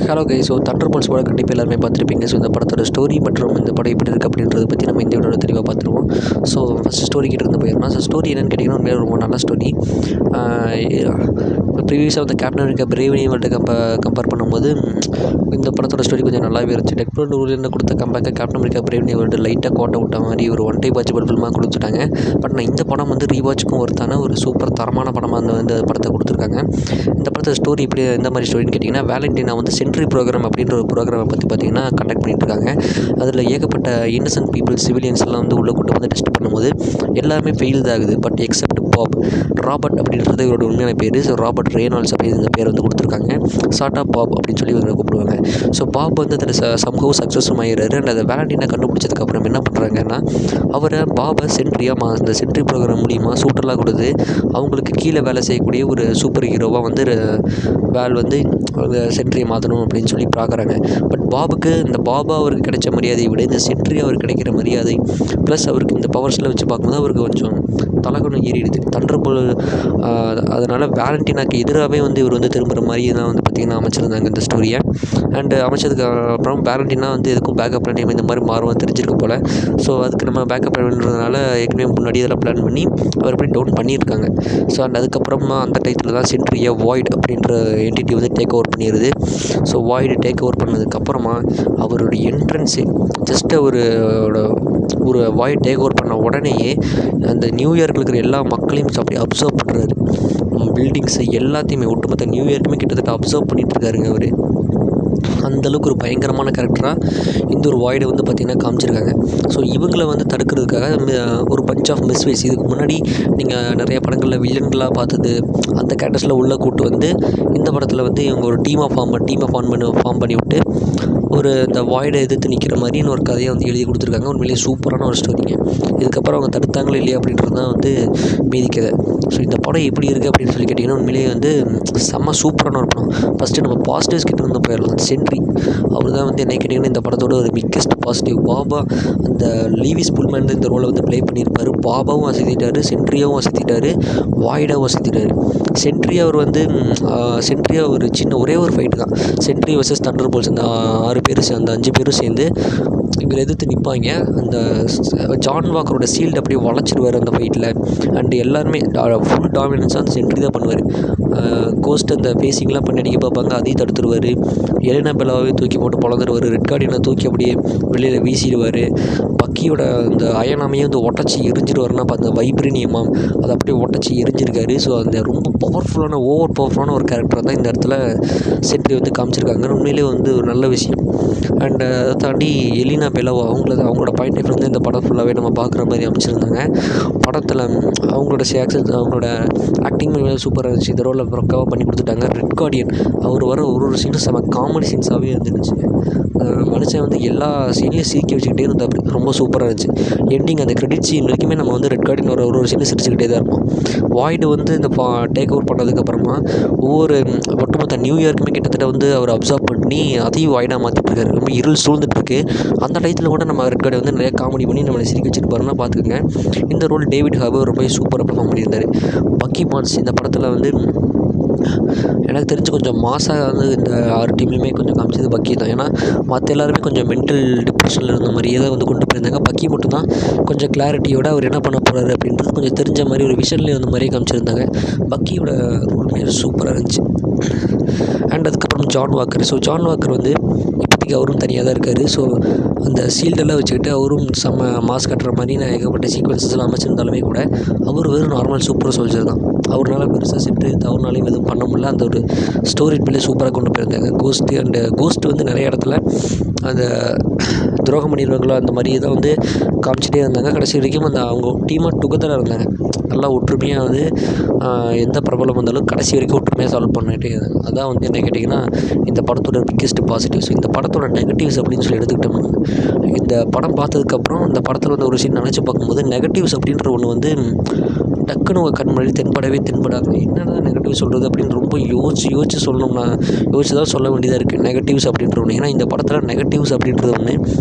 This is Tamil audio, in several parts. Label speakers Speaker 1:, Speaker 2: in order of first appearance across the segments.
Speaker 1: Hello guys. ஸோ தண்டர்போல்ட்ஸ் படம் கண்டிப்பாக எல்லாருமே பார்த்துருப்பீங்க. ஸோ இந்த படத்தோட ஸ்டோரி மற்றும் இந்த படம் எப்படி இருக்குது அப்படின்றத பற்றி நம்ம இந்த வீடியோவில் தெளிவாக பார்த்துருவோம். ஸோ ஃபஸ்ட்டு ஸ்டோரி கிட்ட இருந்து போயிடலாம். ஸோ ஸ்டோரி என்னென்னு கேட்டிங்கன்னா உண்மையாக ரொம்ப நல்ல ஸ்டோரி. ப்ரீவியஸாக வந்து captain America Brave New world compare பண்ணும்போது இந்த படத்தோட ஸ்டோரி கொஞ்சம் நல்லாவே இருந்துச்சு. டெக்னோட ஊரில் கொடுத்த கம்பேக்கை Captain America Brave New World லைட்டாக கோட்டை விட்ட மாதிரி ஒரு ஒன் டைம் வாட்சபிள் ஃபில்மாக கொடுத்துட்டாங்க. பட் நான் இந்த படம் வந்து ரீவாட்சுக்கும் ஒருத்தான ஒரு சூப்பர் தரமான படமாக இந்த படத்தை கொடுத்துருக்காங்க. இந்த படத்தோட ஸ்டோரி இப்படி எந்த மாதிரி ஸ்டோரின்னு கேட்டிங்கன்னா, வேலண்டைனா வந்து சென்ட்ரி ப்ரோக்ராம் அப்படின்ற ஒரு ப்ரோக்ராமை பற்றி பார்த்திங்கன்னா கண்டக்ட் பண்ணிட்டுருக்காங்க. அதில் ஏகப்பட்ட இன்னசென்ட் பீப்புள் சிவிலியன்ஸ் எல்லாம் வந்து உள்ளே கூட்டு வந்து டெஸ்ட் பண்ணும்போது எல்லாருமே ஃபெயில் தான் ஆகுது. But accept pop. ராபர்ட் அப்படின்றது இவரோட உண்மையான பேர். ஸோ ராபர்ட் ரேனால்ட்ஸ் அப்படின்னு இந்த பேர் வந்து கொடுத்துருக்காங்க. ஷார்ட்டாக பாப் அப்படின்னு சொல்லி இவங்க கூப்பிடுவாங்க. ஸோ பாப் வந்து அதில் சம்ஹவ் சக்ஸஸும் ஆகிடுறாரு. அண்ட் அதை வேலண்டைனை கண்டுபிடிச்சதுக்கப்புறம் என்ன பண்ணுறாங்கன்னா, அவரை பாபை சென்ட்ரியாக அந்த சென்ட்ரி ப்ரோக்ராம் மூலிமா சூட்டெல்லாம் கொடுத்து அவங்களுக்கு கீழே வேலை செய்யக்கூடிய ஒரு சூப்பர் ஹீரோவாக வந்து வேல் வந்து சென்ட்ரியை மாற்றணும் அப்படின்னு சொல்லி பார்க்குறாங்க. பட் பாபுக்கு இந்த பாபா அவருக்கு கிடைச்ச மரியாதையை விட இந்த சென்ட்ரி அவருக்கு கிடைக்கிற மரியாதை ப்ளஸ் அவருக்கு இந்த பவர்ஸில் வச்சு பார்க்கும்போது அவருக்கு கொஞ்சம் தலகணம் ஏறிடுது. தண்டர்போல் அதனால் வேலண்டைனாக்கு எதிராகவே வந்து இவர் வந்து திரும்புகிற மாதிரி தான் வந்து பார்த்திங்கன்னா அமைச்சிருந்தாங்க இந்த ஸ்டோரியை. அண்டு அமைச்சதுக்கு அப்புறம் வேலண்டைனா வந்து எதுக்கும் பேக்கப் பிளான் இந்த மாதிரி மாறுவோம் தெரிஞ்சிருக்க போல். ஸோ அதுக்கு நம்ம பேக்கப் பிளான்றதுனால ஏற்கனவே முன்னாடி இதெல்லாம் பிளான் பண்ணி அவர் எப்படி டவுன் பண்ணியிருக்காங்க. ஸோ அண்ட் அதுக்கப்புறமா அந்த டைத்தில் தான் சென்ட்ரியை வாய்ட் அப்படின்ற என்டிட்டி வந்து டேக் ஓவர் பண்ணிடுது. ஸோ வாய்டு டேக் ஓவர் பண்ணதுக்கப்புறமா அவருடைய என்ட்ரன்ஸு ஜஸ்ட் ஒரு வாய்ட் டேக் ஓவர் பண்ண உடனேயே அந்த நியூயார்க்கில் இருக்கிற எல்லா மக்களையும் அப்படி அப்சர்வ் பண்ணுறாரு. பில்டிங்ஸு எல்லாத்தையுமே ஒட்டுமொத்த நியூயார்க்குமே கிட்டத்தட்ட அப்சர்வ் பண்ணிகிட்டு இருக்காருங்க அவர். அந்தளவுக்கு ஒரு பயங்கரமான கேரக்டராக இந்த ஒரு வாய்டை வந்து பார்த்திங்கன்னா காமிச்சிருக்காங்க. ஸோ இவங்களை வந்து தடுக்கிறதுக்காக ஒரு பஞ்ச் ஆஃப் மிஸ்வேஸ் இதுக்கு முன்னாடி நீங்கள் நிறைய படங்களில் வில்லன்களாக பார்த்தது அந்த கேரக்டர்ஸில் உள்ளே கூட்டு வந்து இந்த படத்தில் வந்து இவங்க ஒரு டீமை ஃபார்ம் பண்ணி விட்டு ஒரு இந்த வாய்டை எதிர்த்து நிற்கிற மாதிரின்னு ஒரு கதையை வந்து எழுதி கொடுத்துருக்காங்க. உண்மையிலேயே சூப்பரான ஒரு ஸ்டோரிங்க. இதுக்கப்புறம் அவங்க தடுத்தாங்களோ இல்லையா அப்படின்றது தான் வந்து மீதி கதை. ஸோ இந்த படம் எப்படி இருக்குது அப்படின்னு சொல்லி கேட்டிங்கன்னா உண்மையிலேயே வந்து செம்ம சூப்பரான ஒரு படம். ஃபஸ்ட்டு நம்ம பாசிட்டிவ்ஸ் கிட்ட இருந்து போயிடலாம். சென்ட்ரி அவர் தான் வந்து என்ன கேட்டிங்கன்னா இந்த படத்தோட ஒரு பிக்கெஸ்ட் பாசிட்டிவ். பாபா அந்த லீவிஸ் புல்மேன் இந்த ரோலை வந்து ப்ளே பண்ணியிருப்பார். பாபாவும் அசத்திட்டார், சென்ட்ரியாவும் அசத்திட்டார், வாய்டாவும் அசத்திட்டார். சென்ட்ரியா ஒரு சின்ன ஒரே ஒரு ஃபைட்டு தான். சென்ட்ரி வர்சஸ் தண்டர்போல்ட்ஸ் அந்த 5 பேரும் சேர்ந்து இவர் எதிர்த்து நிற்பாங்க. அந்த ஜான் வாக்கரோட ஷீல்டு அப்படியே வளைச்சிடுவார் அந்த ஃபைட்டில். அண்டு எல்லாருமே ஃபுல் டாமினன்ஸாக அந்த சென்ட்ரி தான் பண்ணுவார். கோஸ்ட் அந்த ஃபேஸிங்லாம் பண்ணி அடிக்க பார்ப்பாங்க, அதையும் தடுத்துருவார். எலினா பெல்லாவே தூக்கி போட்டு பொழந்துருவார். ரெட் கார்டியனை தூக்கி அப்படியே வெளியில் வீசிடுவார். பக்கியோட அந்த அயனாமையும் வந்து ஒட்டச்சி எரிஞ்சிடுவார்னா அந்த வைப்ரேனியமாக அதை அப்படியே ஒட்டச்சி எரிஞ்சிருக்காரு. ஸோ அந்த ரொம்ப ஓவர் பவர்ஃபுல்லான ஒரு கேரக்டர் தான் இந்த இடத்துல சென்ட்ரி வந்து காமிச்சிருக்காங்க. உண்மையிலே வந்து ஒரு நல்ல விஷயம். அண்ட் அதை தாண்டி எலினா பெல்லோவா அவங்களோட பாயிண்ட் ஆஃப் வந்து இந்த படம் ஃபுல்லாகவே நம்ம பார்க்குற மாதிரி அமைச்சிருந்தாங்க. படத்தில் அவங்களோட அவங்களோட ஆக்டிங் சூப்பராக இருந்துச்சு. இந்த ரோலில் பக்காவாக பண்ணி கொடுத்துட்டாங்க. ரெட் கார்டியன் அவர் வர ஒரு சீனும் செம்ம காமெடி சீன்ஸாகவே இருந்துச்சு. மனுஷன் வந்து எல்லா சீன்லையும் சிரிக்க வச்சுக்கிட்டே இருந்தால் அப்படி ரொம்ப சூப்பராக இருந்துச்சு. எண்டிங் அந்த கிரெடிட் சீன் வரைக்குமே நம்ம வந்து ரெட் கார்டின் ஒரு சீனை சிரிச்சுக்கிட்டே தான் இருப்போம். வாய்டு வந்து இந்த டேக் ஓவர் பண்ணதுக்கப்புறமா ஒட்டுமொத்த நியூயார்க்குமே கிட்டத்தட்ட வந்து அவர் அப்சர்வ் பண்ணி அதையும் வாய்டாக மாற்றிட்டு இருக்காரு. ரொம்ப இருள் சூழ்ந்துட்டுருக்கு. அந்த டயத்தில் கூட நம்ம ரெட் கார்டை வந்து நிறைய காமெடி பண்ணி நம்மளை சிரிக்க வச்சுருப்பாருன்னா பார்த்துக்கோங்க. இந்த ரோல் டேவிட் ஹார்பர் ரொம்ப சூப்பராக பெர்ஃபார்ம் பண்ணியிருந்தார். பக்கி பான்ஸ் இந்த படத்தில் வந்து எனக்கு தெரிஞ்சு கொஞ்சம் மாசாக வந்து இந்த 6 டீம்லையுமே கொஞ்சம் காமிச்சது பக்கி தான். ஏன்னா மற்ற எல்லாருமே கொஞ்சம் மென்டல் டிப்ரெஷனில் இருந்த மாதிரியே தான் வந்து கொண்டு போயிருந்தாங்க. பக்கி மட்டும் தான் கொஞ்சம் கிளாரிட்டியோட அவர் என்ன பண்ண போகிறாரு அப்படின்றது கொஞ்சம் தெரிஞ்ச மாதிரி ஒரு விஷன்லேயே இருந்த மாதிரியே காமிச்சிருந்தாங்க. பக்கியோட ரோலுமே சூப்பராக இருந்துச்சு. அண்ட் அதுக்கப்புறம் ஜான் வாக்கர் வந்து இப்போதைக்கு அவரும் தனியாக தான் இருக்கார். ஸோ அந்த ஷீல்டெல்லாம் வச்சுக்கிட்டு அவரும் செம்ம மாஸ் கட்டுற மாதிரி நான் ஏகப்பட்ட சீக்வன்ஸஸ்லாம் அமைச்சிருந்தாலுமே கூட அவர் வெறும் நார்மல் சூப்பர் சோல்ஜர் தான். அவரால் பெருசாக சென்று அவர்னாலையும் எதுவும் பண்ண முடியல. அந்த ஒரு ஸ்டோரி பிள்ளை சூப்பராக கொண்டு போயிருந்தாங்க. கோஸ்ட் வந்து நிறைய இடத்துல அந்த துரோகம் பண்ணிடுவாங்களோ அந்த மாதிரி தான் வந்து காமிச்சிட்டே இருந்தாங்க. கடைசி வரைக்கும் அவங்க டீமாக டுகெதராக இருந்தாங்க. நல்லா ஒற்றுமையாக வந்து எந்த ப்ராப்ளம் வந்தாலும் கடைசி வரைக்கும் ஒற்றுமையாக சால்வ் பண்ணிகிட்டே இருந்தாங்க. அதான் வந்து என்ன கேட்டிங்கன்னா இந்த படத்தோட பிக்கெஸ்ட் பாசிட்டிவ்ஸ். இந்த படத்தோட நெகட்டிவ்ஸ் அப்படின்னு சொல்லி எடுத்துக்கிட்டோம்னா, இந்த படம் பார்த்ததுக்கப்புறம் இந்த படத்தில் வந்து ஒரு சீன் நினச்சி பார்க்கும்போது நெகட்டிவ்ஸ் அப்படின்ற ஒன்று வந்து டக்குன்னு உங்கள் கண் முன்னாடி தென்படாது. என்னடா நெகட்டிவ் சொல்கிறது அப்படின்னு ரொம்ப யோசிச்சு சொல்லணும்னா தான் சொல்ல வேண்டியதாக இருக்குது நெகட்டிவ்ஸ் அப்படின்ற ஒன்று. ஏன்னா இந்த படத்தில் நெகட்டிவ்ஸ் அப்படின்றது ஒன்று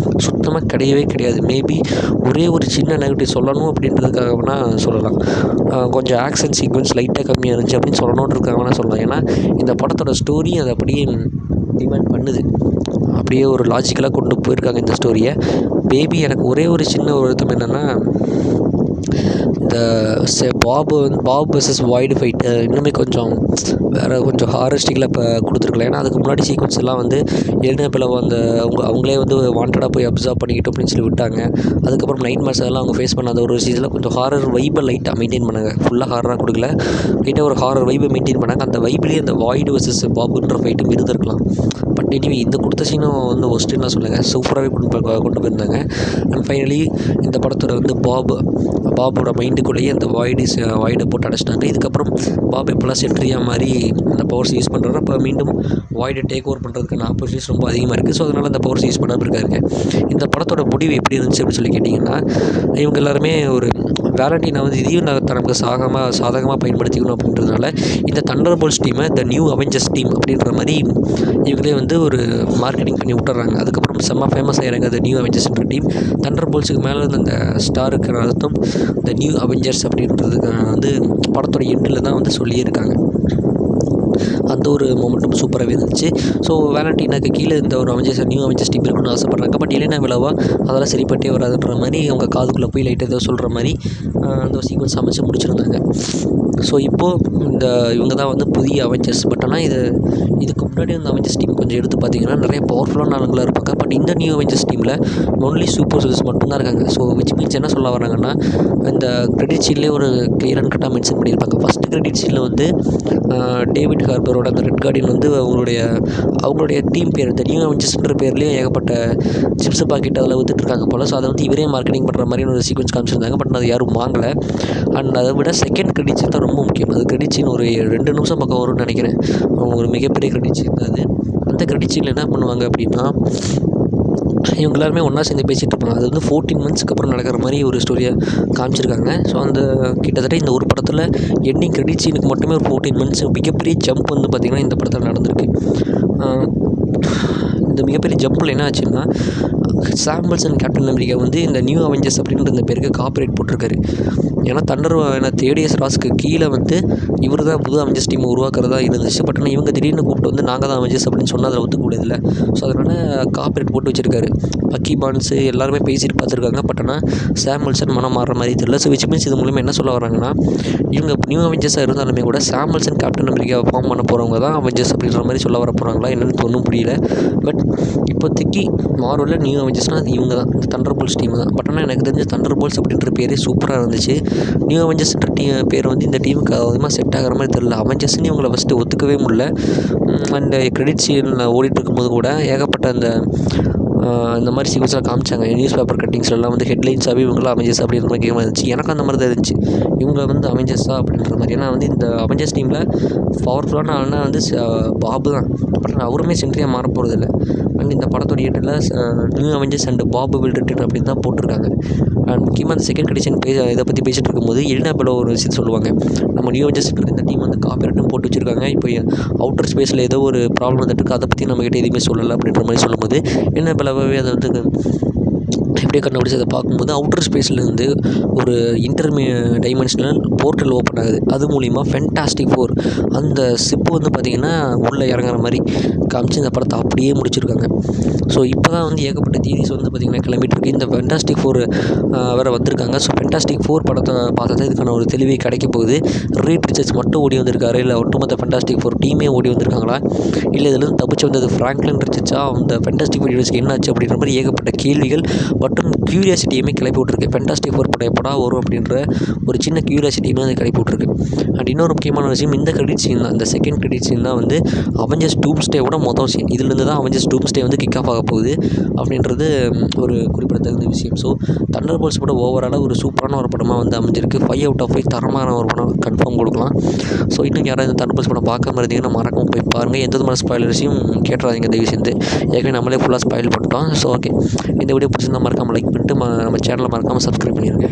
Speaker 1: சுத்தமாக கிடையவே கிடையாது. மேபி ஒரே ஒரு சின்ன நெகட்டிவ் சொல்லணும் அப்படின்றதுக்காக வேணால் சொல்லலாம். கொஞ்சம் ஆக்ஷன் சீக்வன்ஸ் லைட்டாக கம்மியாக இருந்துச்சு அப்படின்னு சொல்லணுன்றதுக்காக வேணால் சொல்லலாம். ஏன்னா இந்த படத்தோட ஸ்டோரி அது அப்படியே டிமாண்ட் பண்ணுது. அப்படியே ஒரு லாஜிக்கலாக கொண்டு போயிருக்காங்க இந்த ஸ்டோரியை. பேபி எனக்கு ஒரே ஒரு சின்ன வருத்தம் என்னென்னா, இந்த பாப் வெர்சஸ் வாய்டு ஃபைட்டு இன்னுமே கொஞ்சம் வேறு கொஞ்சம் ஹாரஸ்டிக்கில் இப்போ கொடுத்துருக்கலாம். ஏன்னா அதுக்கு முன்னாடி சீக்வன்ஸ் எல்லாம் வந்து எலினா பிளவு அந்த அவங்களே வந்து வாண்டடாக போய் அப்சர்வ் பண்ணிக்கிட்டு அப்படின்னு சொல்லி விட்டாங்க. அதுக்கப்புறம் நைட் மேர்ஸ் அதெல்லாம் அவங்க ஃபேஸ் பண்ணாத ஒரு சீசனில் கொஞ்சம் ஹாரர் வைப்பை லைட்டாக மெயின்டைன் பண்ணாங்க. ஃபுல்லாக ஹாரராக கொடுக்கல, லைட்டாக ஒரு ஹாரர் வைப்பை மெயின்டைன் பண்ணாங்க. அந்த வைப்லேயே அந்த வாய்டு வெர்சஸ் பாபுன்ற ஃபைட்டும் இருந்திருக்கலாம். பட் எனிவே இந்த கொடுத்த சீனும் வந்து ஒஸ்ட்டுன்னு சொல்லுங்கள், சூப்பராகவே கொண்டு போயிருந்தாங்க. அண்ட் ஃபைனலி இந்த படத்தோட வந்து பாபோட மைண்டுக்குள்ளேயே அந்த வாய்டை போட்டு அடைச்சிட்டாங்க. இதுக்கப்புறம் பாப் எப்போல்லாம் சென்ட்ரியா மாதிரி அந்த பவர்ஸ் யூஸ் பண்ணுறாரு, அப்போ மீண்டும் வாய்டை டேக் ஓவர் பண்ணுறதுக்கான ஆப்பர்ச்சுனிட்டிஸ் ரொம்ப அதிகமாக இருக்குது. ஸோ அதனால் அந்த பவர்ஸ் யூஸ் பண்ணாமல் இருக்காருங்க. இந்த படத்தோட முடிவு எப்படி இருந்துச்சு அப்படின்னு சொல்லி கேட்டிங்கன்னா, இவங்க எல்லாருமே ஒரு வேலண்டினை வந்து இதையும் தனக்கு சாதகமாக பயன்படுத்திக்கணும் அப்படின்றதுனால இந்த தண்டர் போல்ஸ் டீமை த நியூ அவெஞ்சர்ஸ் டீம் அப்படின்ற மாதிரி இவங்களே வந்து ஒரு மார்க்கெட்டிங் பண்ணி விட்டுறாங்க. அதுக்கப்புறம் செம்ம ஃபேமஸ் ஆகிறாங்க த நியூ அவெஞ்சர்ஸ்ன்ற டீம். தண்டர் போல்ஸுக்கு மேலே அந்த ஸ்டாருக்கு அர்த்தம் த நியூ அவெஞ்சர்ஸ் அப்படின்றதுக்கு வந்து படத்தோட எண்டில் தான் வந்து சொல்லியிருக்காங்க. அந்த ஒரு மொமெண்ட்டும் சூப்பராகவே இருந்துச்சு. ஸோ வேலண்டினாக்கு கீழே இந்த ஒரு நியூ அவெஞ்சர்ஸ் டீம் இருக்குன்னு ஆசைப்பட்றாங்க. பட் எலினா விலவா அதெல்லாம் சரிப்பட்டே வராதுன்ற மாதிரி அவங்க காதுக்குள்ளே போய் லைட்டாக ஏதோ சொல்கிற மாதிரி அந்த ஒரு சீக்வன்ஸ் அமைச்சு முடிச்சிருந்தாங்க. ஸோ இப்போது இவங்க தான் வந்து புதிய அவெஞ்சர்ஸ். பட் ஆனால் இதுக்கு முன்னாடி அந்த அவெஞ்சர்ஸ் டீம் கொஞ்சம் எடுத்து பார்த்தீங்கன்னா நிறைய பவர்ஃபுல்லான ஆளுங்களாக இருப்பாங்க. பட் இந்த நியூ அவெஞ்சர்ஸ் டீமில் ஒன்லி சூப்பர் சோல்ஜர்ஸ் மட்டும்தான் இருக்காங்க. ஸோ விச் மீன்ஸ் என்ன சொல்ல வராங்கன்னா, இந்த கிரெடிட் ஷீட்லேயே ஒரு கிளியர் அண்ட் கட்டாக மென்ஷன் பண்ணியிருப்பாங்க. ஃபஸ்ட்டு கிரெடிட் ஷீட்டில் வந்து டேவிட் ஹார்பரோட அந்த ரெட் கார்டியன் வந்து அவங்களுடைய டீம் பேர் இந்த நியூ அவெஞ்சர்ஸ்ன்ற பேர்லேயே ஏகப்பட்ட சிப்ஸ் பாக்கெட் அதில் விற்றுட்ருக்காங்க போல். ஸோ அதை வந்து இவரே மார்க்கெட்டிங் பண்ணுற மாதிரி ஒரு சீக்வன்ஸ் காமிச்சிருந்தாங்க. பட் அது யாரும் வாங்கலை. அண்ட் அதை விட செகண்ட் கிரெடிட் சீன் தான் ரொம்ப முக்கியம். அது கிரெடிட் சீன் ஒரு 2 நிமிஷம் பக்கம் வரும்னு நினைக்கிறேன். ஒரு மிகப்பெரிய கிரெடிட் சீன் தான் அது. அந்த கிரெடிட் சீனில் என்ன பண்ணுவாங்க அப்படின்னா, இவங்க எல்லாருமே ஒன்றா சேர்ந்து பேசிகிட்டு இருப்பாங்க. அது வந்து 14 மந்த்ஸ்க்கு அப்புறம் நடக்கிற மாதிரி ஒரு ஸ்டோரியை காமிச்சிருக்காங்க. ஸோ அந்த கிட்டத்தட்ட இந்த ஒரு படத்தில் எண்டிங் கிரெடிட் சீனுக்கு மட்டுமே ஒரு 14 மந்த்ஸ் மிகப்பெரிய ஜம்ப் வந்து பார்த்திங்கன்னா இந்த படத்தில் நடந்திருக்கு. இந்த மிகப்பெரிய ஜம்பில் என்ன ஆச்சுன்னா, சாம் வில்சன் கேப்டன் அமெரிக்கா வந்து இந்த நியூ அவெஞ்சர்ஸ் அப்படின்ற இந்த பேருக்கு காப்பிரைட் போட்டிருக்காரு. ஏன்னா தேடியஸ் ராஸ்க்கு கீழே வந்து இவர் தான் புது அவெஞ்சர்ஸ் டீம் உருவாக்குறதா இருந்துச்சு. பட் ஆனால் இவங்க திடீர்னு கூப்பிட்டு வந்து நாங்கள் தான் அவெஞ்சர்ஸ் அப்படின்னு சொன்னால் அதில் ஒத்துக்கூடாதுல்ல. ஸோ அதனால் காப்பிரைட் போட்டு வச்சுருக்காரு. பக்கி பான்ஸு எல்லாருமே பேசிட்டு பார்த்துருக்காங்க. பட் ஆனால் சாம் வில்சன் மனம் மாறுற மாதிரி தெரியல. ஸோ விச் மீன்ஸ் இது மூலமாக என்ன சொல்ல வராங்கன்னா, இவங்க நியூ அவெஞ்சர்ஸாக இருந்தாலுமே கூட சாம் வில்சன் கேப்டன் அமெரிக்கா ஃபார்ம் பண்ண போகிறவங்க தான் அவெஞ்சர்ஸ் அப்படின்ற மாதிரி சொல்ல வர போகிறாங்களா என்னென்னு ஒன்றும் புரியல. பட் இப்போதைக்கு மார்வலில் நியூ அவெஞ்சர்ஸ்னால் அது இவங்க தான், இந்த தண்டர் போல்ஸ் டீம் தான். பட் ஆனால் எனக்கு தெரிஞ்ச தண்டர் போல்ஸ் அப்படின்ற பேரே சூப்பராக இருந்துச்சு. நியூ அவெஞ்சர்ஸ்ன்ற பேர் வந்து இந்த டீமுக்கு அதிகமாக செட் ஆகிற மாதிரி தெரியல. அவெஞ்சர்ஸ்ன்னு இவங்களை ஃபஸ்ட்டு ஒத்துக்கவே முடியல. அண்ட் கிரெடிட் சீனில் ஓடிட்டு இருக்கும்போது கூட ஏகப்பட்ட இந்த மாதிரி சீக்வன்ஸ்லாம் காமிச்சாங்க. நியூஸ் பேப்பர் கட்டிங்ஸ்லாம் வந்து ஹெட்லைன்ஸாகவே இவங்களாம் அவெஞ்சர்ஸ் அப்படின்ற மாதிரி கேமாக இருந்துச்சு. எனக்கு அந்த மாதிரி தான் இருந்துச்சு, இவங்க வந்து அவெஞ்சர்ஸா அப்படின்ற மாதிரி. ஏன்னா வந்து இந்த அவெஞ்சர்ஸ் டீமில் பவர்ஃபுல்லான ஆள்னா வந்து பாபு தான். பட் அவருமே சென்ட்ரியாக மாற போகிறதில்ல. அண்ட் இந்த படத்தோட எண்டில் new Avengers and Babu will return அப்படின்னு தான் போட்டிருக்காங்க. அண்ட் முக்கியமாக அந்த செகண்ட் கண்டிஷன் இதை பற்றி பேசிகிட்டு இருக்கும்போது எலினா பெலோ ஒரு விஷயம் சொல்லுவாங்க, நம்ம நியூ அவெஞ்சர்ஸ்ன்ற இந்த டீம் வந்து காப்பிரைட்டும் போட்டு வச்சுருக்காங்க. இப்போ அவுட்டர் ஸ்பேஸில் ஏதோ ஒரு ப்ராப்ளம் வந்துட்டு இருக்குது, அதை பற்றி நம்மகிட்ட எதுவுமே சொல்லலை அப்படின்ற மாதிரி சொல்லும்போது எலினா பெலோவே அதை வந்து எப்படியே கண்டுபிடிச்சி அதை பார்க்கும்போது அவுட்டர் ஸ்பேஸ்லேருந்து ஒரு டைமென்ஷனல் போர்ட்டல் ஓப்பன் ஆகுது. அது மூலிமா ஃபென்டாஸ்டிக் ஃபோர் அந்த ஷிப்பு வந்து பார்த்திங்கன்னா உள்ளே இறங்குற மாதிரி காமிச்சு இந்த படத்தை அப்படியே முடிச்சிருக்காங்க. ஸோ இப்போ தான் வந்து ஏகப்பட்ட தியரிஸ் வந்து பார்த்திங்கன்னா கிளம்பிட்டு இருக்கு. இந்த ஃபென்டாஸ்டிக் ஃபோர் வேறு வந்திருக்காங்க. ஸோ ஃபென்டாஸ்டிக் ஃபோர் படத்தை பார்த்தா தான் இதுக்கான ஒரு தெளிவே கிடைக்க போகுது. ரீட் ரிச்சர்ட்ஸ் மட்டும் ஓடி வந்திருக்காரு, இல்லை ஒட்டுமொத்த ஃபென்டாஸ்டிக் ஃபோர் டீமே ஓடி வந்திருக்காங்களா, இல்லை இதுலேருந்து தப்பிச்சு வந்தது ஃப்ராங்க்லின் ரிச்சர்ட்ஸா, அந்த ஃபென்டாஸ்டிக் ஃபோர் யூனிவர்ஸ்க்கு என்ன ஆச்சு அப்படின்ற மாதிரி ஏகப்பட்ட கேள்விகள் மற்றும் க்யூரியாசிட்டியுமே கிளப்பி விட்ருக்கு. ஃபென்டாஸ்டிக் ஃபோர் படம் எப்படா வரும் அப்படின்ற ஒரு சின்ன க்யூரியாசிட்டியுமே அது கிளப்பி விட்ருக்கு. அண்ட் இன்னொரு முக்கியமான விஷயம், இந்த கிரெடிட் சீன் தான், இந்த செகண்ட் கிரெடிட் சீன் தான் வந்து அவெஞ்சர்ஸ் டூம்ஸ்டேவோட மொதல் சீன். இதுலேருந்து தான் அவெஞ்சர்ஸ் டூம்ஸ்டே வந்து கிக் ஆஃப் ஆக போகுது அப்படின்றது ஒரு குறிப்பிடத்தகுந்த விஷயம். ஸோ தண்டர் போல்ஸ் படம் ஓவராலாக ஒரு சூப்பரான ஒரு படமாக வந்து அமைஞ்சிருக்கு. 5 out of 5 தரமான ஒரு படம் கன்ஃபார்ம் கொடுக்கலாம். ஸோ இன்னும் யாராவது இந்த தண்டர் போல்ஸ் படம் பார்க்காம இருந்தீங்கன்னா மறக்காம போய் பாருங்கள். எந்த விதமான ஸ்பாயிலர்ஸையும் கேட்டுறாதீங்க தயவு செஞ்சு. ஏற்கனவே நம்மளே ஃபுல்லாக ஸ்பாயில் பண்ணிட்டோம். ஸோ ஓகே, இந்த வீடியோ பிடிச்சிருந்தா மறக்காமல் லைக் பண்ணிட்டு நம்ம சேனலை மறக்காமல் சப்ஸ்கிரைப் பண்ணிடுங்க.